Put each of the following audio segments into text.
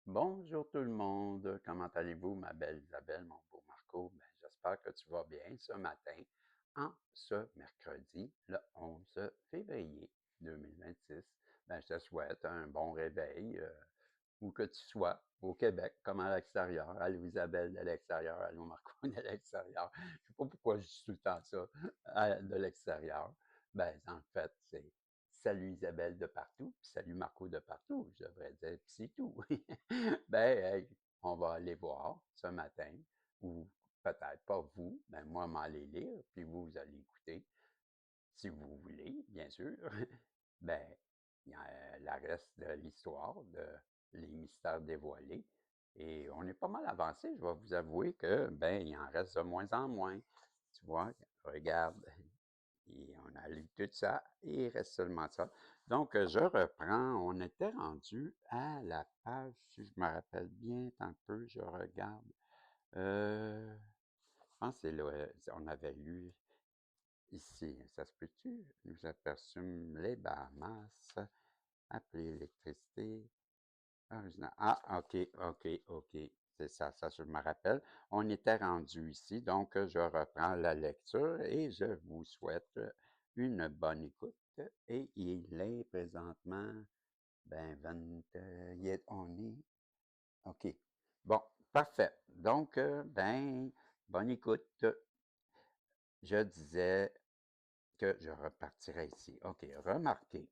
Bonjour tout le monde, comment allez-vous, ma belle Isabelle, mon beau Marco? Ben, j'espère que tu vas bien ce matin, en ce mercredi, le 11 février 2026. Ben, je te souhaite un bon réveil, où que tu sois, au Québec comme à l'extérieur. Allô Isabelle de l'extérieur, allô Marco de l'extérieur. Je ne sais pas pourquoi je dis tout le temps ça, de l'extérieur. Ben, en fait, c'est salut Isabelle de partout, puis salut Marco de partout, je devrais dire, puis c'est tout. Ben, hey, on va aller voir ce matin, ou peut-être pas vous, mais moi, m'aller lire, puis vous allez écouter, si vous voulez, bien sûr. Ben, il y a la reste de l'histoire de Les mystères dévoilés. Et on est pas mal avancé, je vais vous avouer que, ben, il en reste de moins en moins. Tu vois, regarde, et on a lu tout ça, et il reste seulement ça. Donc, je reprends. On était rendu à la page, si je me rappelle bien, un peu, je regarde. Je pense que c'est là, on avait lu ici. Ça se peut-tu? Nous aperçûmes les Bahamas, appelée électricité. Ah, ok. C'est ça, ça, je me rappelle. On était rendu ici, donc je reprends la lecture et je vous souhaite une bonne écoute. Et il est présentement, ben, on est, ok. Bon, parfait. Donc, ben, bonne écoute. Je disais que je repartirai ici. OK, remarquez,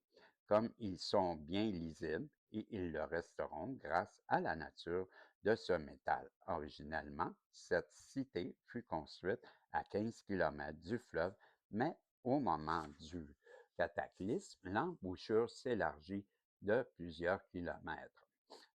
comme ils sont bien lisibles et ils le resteront grâce à la nature de ce métal. Originellement, cette cité fut construite à 15 km du fleuve, mais au moment du cataclysme, l'embouchure s'élargit de plusieurs kilomètres.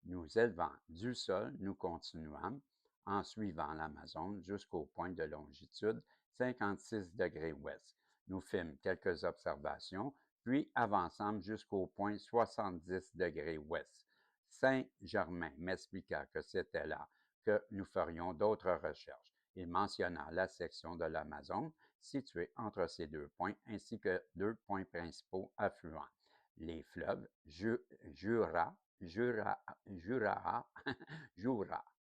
Nous élevant du sol, nous continuâmes en suivant l'Amazone jusqu'au point de longitude 56 degrés ouest. Nous fîmes quelques observations, puis avançâmes jusqu'au point 70 degrés ouest. Saint-Germain m'expliqua que c'était là que nous ferions d'autres recherches. Il mentionna la section de l'Amazone située entre ces deux points, ainsi que deux points principaux affluents. Les fleuves Jura, Jura,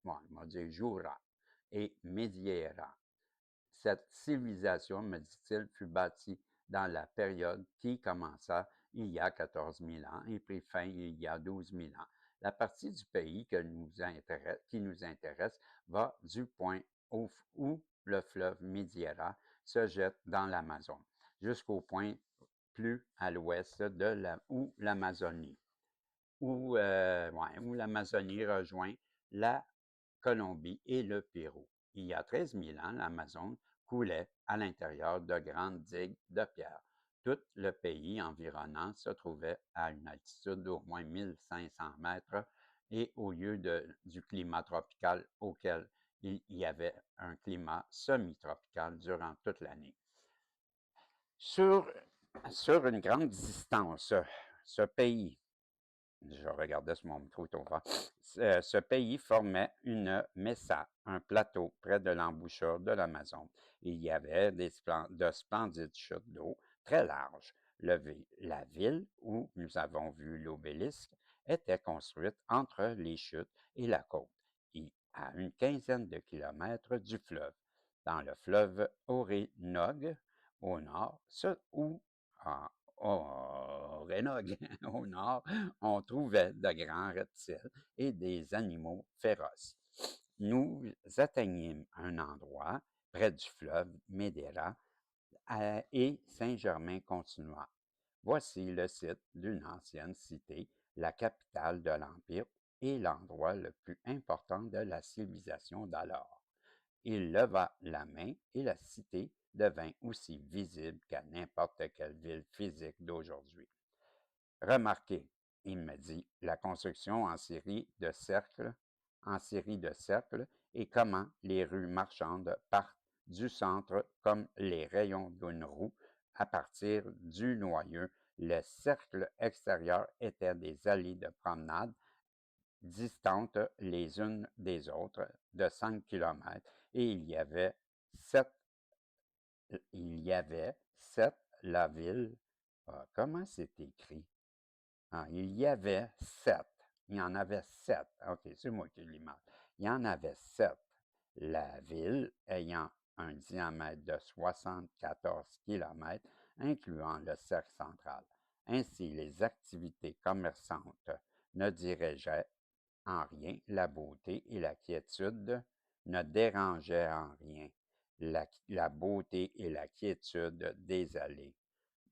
bon, il m'a dit Jura, et Mediera. Cette civilisation, me dit-il, fut bâtie dans la période qui commença il y a 14 000 ans et prit fin il y a 12 000 ans. La partie du pays qui nous intéresse va du point où le fleuve Mediera se jette dans l'Amazone jusqu'au point plus à l'ouest où l'Amazonie, où l'Amazonie rejoint la Colombie et le Pérou. Il y a 13 000 ans, l'Amazone coulait à l'intérieur de grandes digues de pierre. Tout le pays environnant se trouvait à une altitude d'au moins 1500 mètres et au lieu du climat tropical auquel il y avait un climat semi-tropical durant toute l'année. Sur, sur une grande distance, ce pays, je regardais sur mon micro tout ce pays formait une mesa, un plateau près de l'embouchure de l'Amazone. Il y avait de splendides chutes d'eau très larges. La ville où nous avons vu l'obélisque était construite entre les chutes et la côte, à une quinzaine de kilomètres du fleuve. Dans le fleuve Orénoque, au nord, Orénoque, au nord, on trouvait de grands reptiles et des animaux féroces. Nous atteignîmes un endroit près du fleuve Médéra et Saint-Germain continua. Voici le site d'une ancienne cité, la capitale de l'Empire et l'endroit le plus important de la civilisation d'alors. Il leva la main et la cité devint aussi visible qu'à n'importe quelle ville physique d'aujourd'hui. Remarquez, il me dit, la construction en série de cercles et comment les rues marchandes partent du centre comme les rayons d'une roue à partir du noyau. Le cercle extérieur était des allées de promenade distantes les unes des autres de 5 kilomètres et sept, il y avait sept la ville. Comment c'est écrit? Il y avait sept. Il y en avait 7. OK, c'est moi qui lis mal. Il y en avait 7. La ville ayant un diamètre de 74 km, incluant le cercle central. Ainsi, les activités commerçantes ne dirigeaient en rien la beauté et la quiétude, ne dérangeaient en rien la beauté et la quiétude des allées.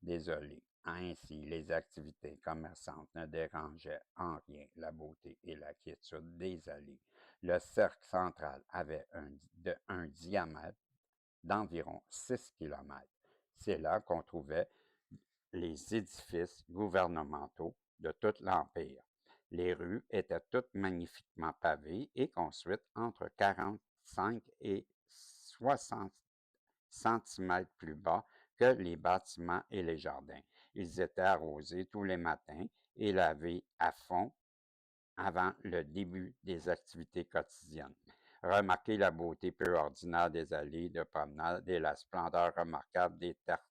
Désolé. Ainsi, les activités commerçantes ne dérangeaient en rien la beauté et la quiétude des allées. Le cercle central avait un diamètre d'environ 6 km. C'est là qu'on trouvait les édifices gouvernementaux de tout l'Empire. Les rues étaient toutes magnifiquement pavées et construites entre 45 et 60 centimètres plus bas que les bâtiments et les jardins. Ils étaient arrosés tous les matins et lavés à fond avant le début des activités quotidiennes. Remarquez la beauté peu ordinaire des allées de promenade et la splendeur remarquable des tertres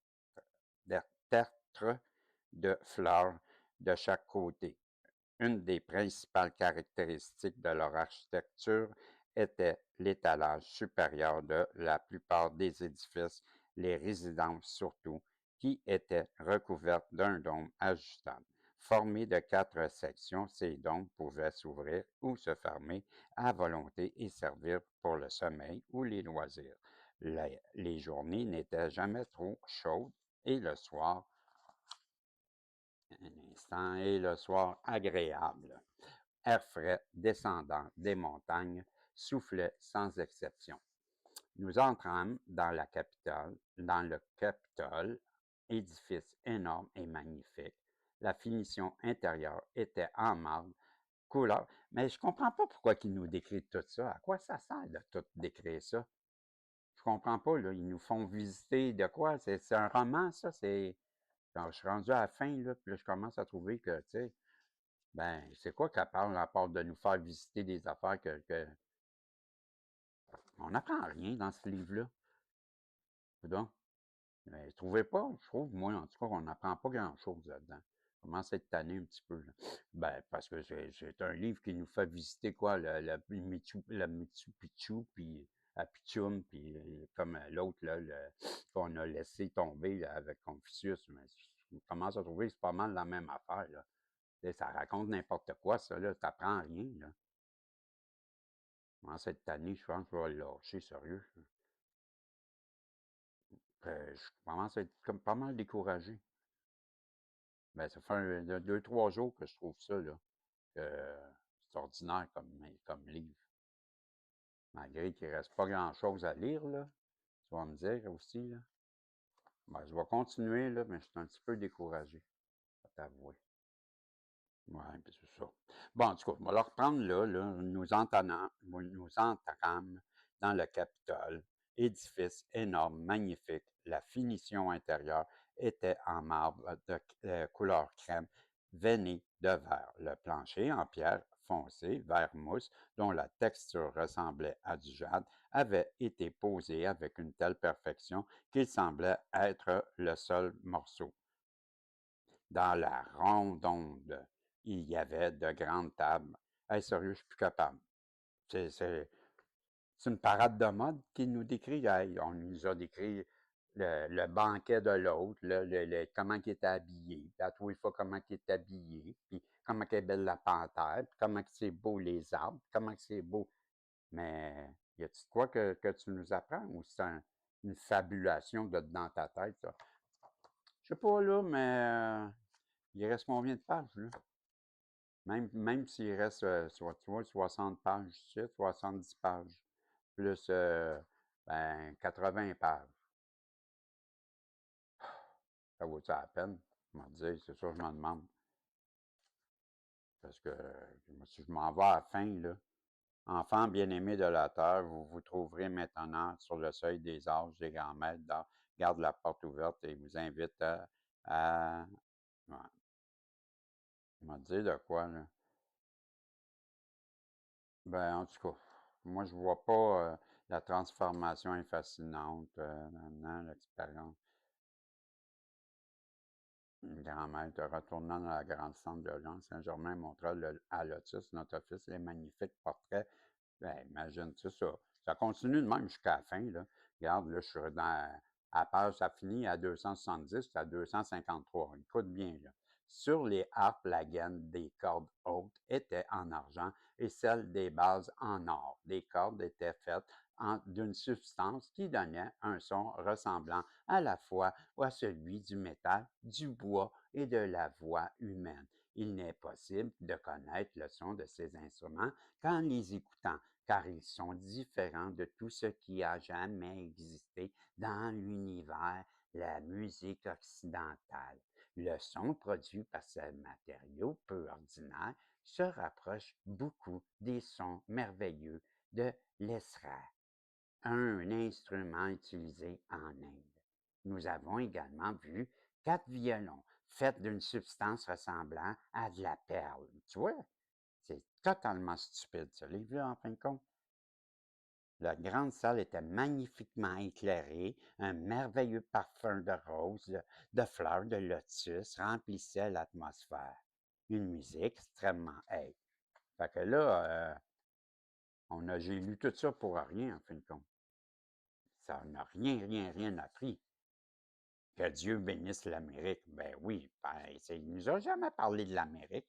de fleurs de chaque côté. Une des principales caractéristiques de leur architecture était l'étalage supérieur de la plupart des édifices, les résidences surtout, qui étaient recouvertes d'un dôme ajustable. Formé de 4 sections, ces dômes pouvaient s'ouvrir ou se fermer à volonté et servir pour le sommeil ou les loisirs. Les journées n'étaient jamais trop chaudes et le soir et le soir agréable. Air frais descendant des montagnes soufflait sans exception. Nous entrâmes dans le Capitole, édifice énorme et magnifique. La finition intérieure était en marbre, couleur. Mais je comprends pas pourquoi ils nous décrivent tout ça. À quoi ça sert de tout décrire ça? Je comprends pas, là. Ils nous font visiter de quoi? C'est un roman, ça? Quand je suis rendu à la fin, là, puis là, je commence à trouver que, tu sais, ben, c'est quoi qu'elle parle à part de nous faire visiter des affaires on n'apprend rien dans ce livre-là. Donc, mais trouvez pas, je trouve, moi, en tout cas, on n'apprend pas grand-chose là-dedans. Je commence à être tanné un petit peu, là. Ben, parce que c'est un livre qui nous fait visiter quoi, le Michu Picchu, puis à Pichum, puis comme l'autre, là, qu'on a laissé tomber là, avec Confucius. Mais je commence à trouver que c'est pas mal la même affaire, là. Ça raconte n'importe quoi, ça, là. T'apprends rien, là. Commence à être tanné, je pense que je vais le lâcher, sérieux. Je commence à être comme pas mal découragé. Ben, ça fait 2, 3 jours que je trouve ça, là, que c'est ordinaire comme livre. Malgré qu'il ne reste pas grand-chose à lire, là. Tu vas me dire aussi, là. Ben, je vais continuer, là, mais je suis un petit peu découragé, à t'avouer. Oui, puis c'est ça. Bon, en tout cas, on va le reprendre là, nous entrâmes dans le Capitole, édifice énorme, magnifique. La finition intérieure était en marbre de couleur crème, veiné de vert. Le plancher en pierre foncée, vert mousse, dont la texture ressemblait à du jade, avait été posé avec une telle perfection qu'il semblait être le seul morceau. Dans la ronde, il y avait de grandes tables. Hey, sérieux, je suis plus capable. C'est, c'est, c'est une parade de mode qui nous décrit. Hey, on nous a décrit le banquet de l'autre, comment il était habillé, puis à tous les fois comment il est habillé, puis comment est belle la panthère, puis comment c'est beau les arbres, comment c'est beau. Mais y a-tu de quoi que tu nous apprends ou c'est une fabulation dans ta tête, ça? Je sais pas, là, mais il reste combien de pages, là? Même s'il reste, tu vois, 60 pages ici, 70 pages, plus ben, 80 pages. Ça vaut-tu la peine? Je me dis, c'est ça que je me demande. Parce que si je m'en vais à la fin, là, enfants bien-aimés de la terre, vous vous trouverez maintenant sur le seuil des âges des grands maîtres. Garde la porte ouverte et vous invite ouais, je me dis de quoi, là. Ben, en tout cas, moi, je vois pas la transformation est fascinante, l'expérience. Une grand-mère te retournant dans la grande centre de Lyon, Saint-Germain montra à Lotus, notre fils, les magnifiques portraits. Ben, imagine, c'est ça. Ça continue de même jusqu'à la fin, là. Regarde, là, je suis à page, ça finit à 270, c'est à 253. Écoute bien, là. Sur les harpes, la gaine des cordes hautes était en argent et celle des bases en or. Les cordes étaient faites d'une substance qui donnait un son ressemblant à la fois à celui du métal, du bois et de la voix humaine. Il n'est possible de connaître le son de ces instruments qu'en les écoutant, car ils sont différents de tout ce qui a jamais existé dans l'univers, la musique occidentale. Le son produit par ce matériau peu ordinaire se rapproche beaucoup des sons merveilleux de l'esra, un instrument utilisé en Inde. Nous avons également vu 4 violons faits d'une substance ressemblant à de la perle. Tu vois, c'est totalement stupide, ça. Les vu en fin de compte? La grande salle était magnifiquement éclairée, un merveilleux parfum de roses, de fleurs de lotus remplissait l'atmosphère. Une musique extrêmement hey. Fait que là, j'ai lu tout ça pour rien, en fin de compte. Ça n'a rien appris. Que Dieu bénisse l'Amérique. Ben oui, ben, il nous a jamais parlé de l'Amérique.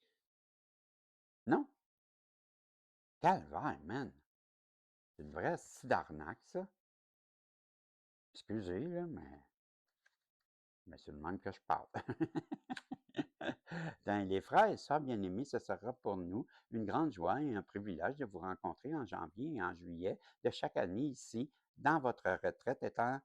Non? Calvaire, man. C'est une vraie d'arnaque, ça. Excusez, là, mais c'est le même que je parle. Dans les frères et sœurs bien-aimés, ce sera pour nous une grande joie et un privilège de vous rencontrer en janvier et en juillet de chaque année ici, dans votre retraite, étant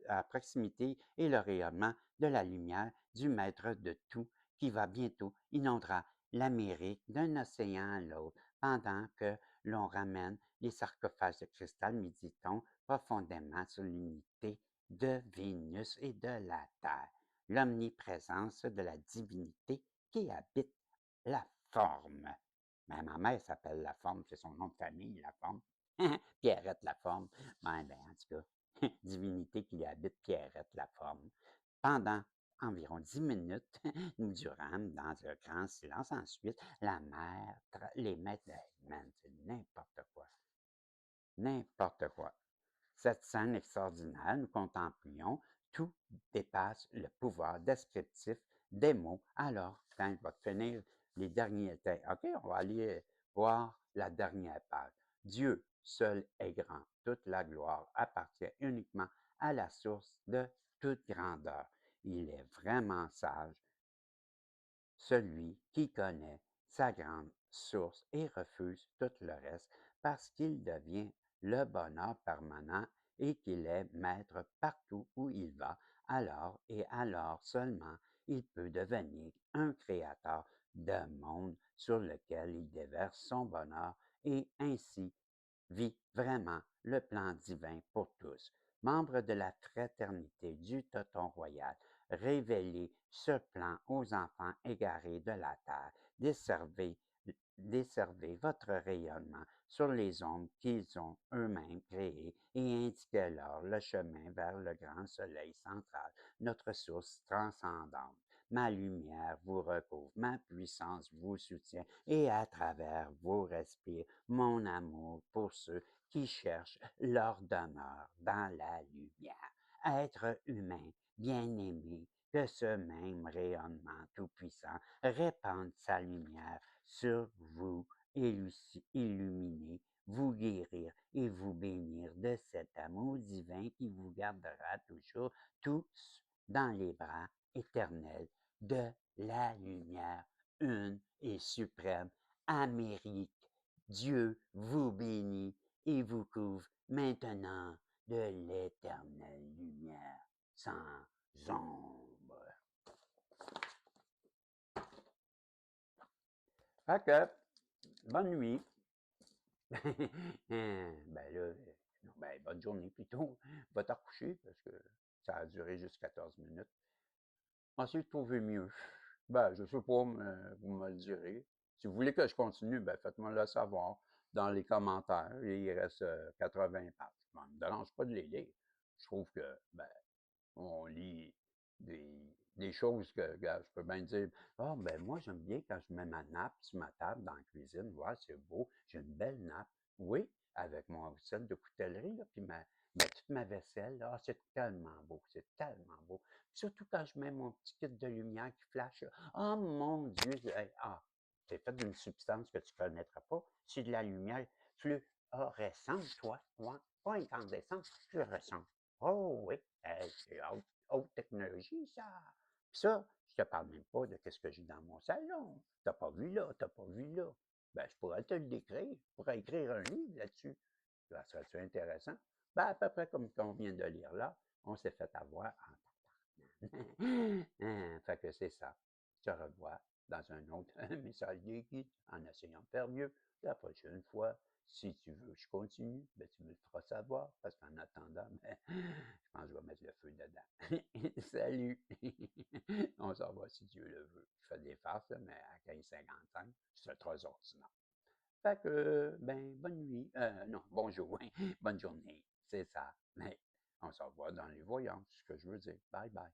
à proximité et le rayonnement de la lumière du Maître de tout, qui va bientôt inondera l'Amérique d'un océan à l'autre, pendant que l'on ramène les sarcophages de cristal, méditons profondément sur l'unité de Vénus et de la Terre, l'omniprésence de la divinité qui habite la forme. Ben, ma mère s'appelle La Forme, c'est son nom de famille, La Forme. Pierrette La Forme. Ben, en tout cas, divinité qui habite Pierrette La Forme. Pendant environ 10 minutes, nous durâmes dans un grand silence. Ensuite, la mère, les maîtres, man, c'est n'importe quoi. N'importe quoi. Cette scène extraordinaire, nous contemplions, tout dépasse le pouvoir descriptif des mots. Alors, quand il va finir les derniers textes, OK, on va aller voir la dernière page. Dieu seul est grand. Toute la gloire appartient uniquement à la source de toute grandeur. Il est vraiment sage, celui qui connaît sa grande source et refuse tout le reste parce qu'il devient le bonheur permanent et qu'il est maître partout où il va, alors et alors seulement il peut devenir un créateur de monde sur lequel il déverse son bonheur et ainsi vit vraiment le plan divin pour tous. Membre de la fraternité du Toton Royal, révélez ce plan aux enfants égarés de la terre. Desservez votre rayonnement sur les ombres qu'ils ont eux-mêmes créées et indiquez-leur le chemin vers le grand soleil central, notre source transcendante. Ma lumière vous recouvre, ma puissance vous soutient et à travers vous respire mon amour pour ceux qui cherchent leur demeure dans la lumière. Être humain, bien-aimé, que ce même rayonnement tout-puissant répande sa lumière sur vous, illuminer, vous guérir et vous bénir de cet amour divin qui vous gardera toujours tous dans les bras éternels de la lumière une et suprême Amérique. Dieu vous bénit et vous couvre maintenant de l'éternelle lumière sans ombre. Fait que, bonne nuit. Ben là, bonne journée plutôt. Va te recoucher parce que ça a duré juste 14 minutes. Ensuite, trouver mieux. Ben, je sais pas, mais vous me le direz. Si vous voulez que je continue, ben, faites-moi le savoir dans les commentaires. Il reste 80 pages. Ça ne me dérange pas de les lire. Je trouve que, ben, on lit des des choses que, regarde, je peux bien dire, ah, ben moi, j'aime bien quand je mets ma nappe sur ma table dans la cuisine. Ouais, c'est beau, j'ai une belle nappe. Oui, avec mon set de coutellerie, là, puis toute ma vaisselle, là, ah, c'est tellement beau, c'est tellement beau. Surtout quand je mets mon petit kit de lumière qui flash, là. Oh mon Dieu, c'est fait d'une substance que tu ne connaîtras pas. C'est de la lumière fluorescente, toi. Ouais, pas incandescente, fluorescente. Oh oui, c'est haute technologie, ça. Puis ça, je te parle même pas de ce que j'ai dans mon salon. T'as pas vu là, t'as pas vu là. Ben, je pourrais te le décrire. Je pourrais écrire un livre là-dessus. Ça serait-tu intéressant? Ben, à peu près comme qu'on vient de lire là, on s'est fait avoir en fait que c'est ça. Je te revois dans un autre message de guide en essayant de faire mieux. La prochaine fois, si tu veux que je continue, ben, tu me le feras savoir, parce qu'en attendant, ben, je pense que je vais mettre le feu dedans. Salut! On s'en va si Dieu le veut. Je fais des farces, là, mais à 15h55, c'est très ordinaire. Fait que, ben, bonne nuit. Non, bonjour, bonne journée. C'est ça. Mais on s'en va dans les voyances, ce que je veux dire. Bye bye.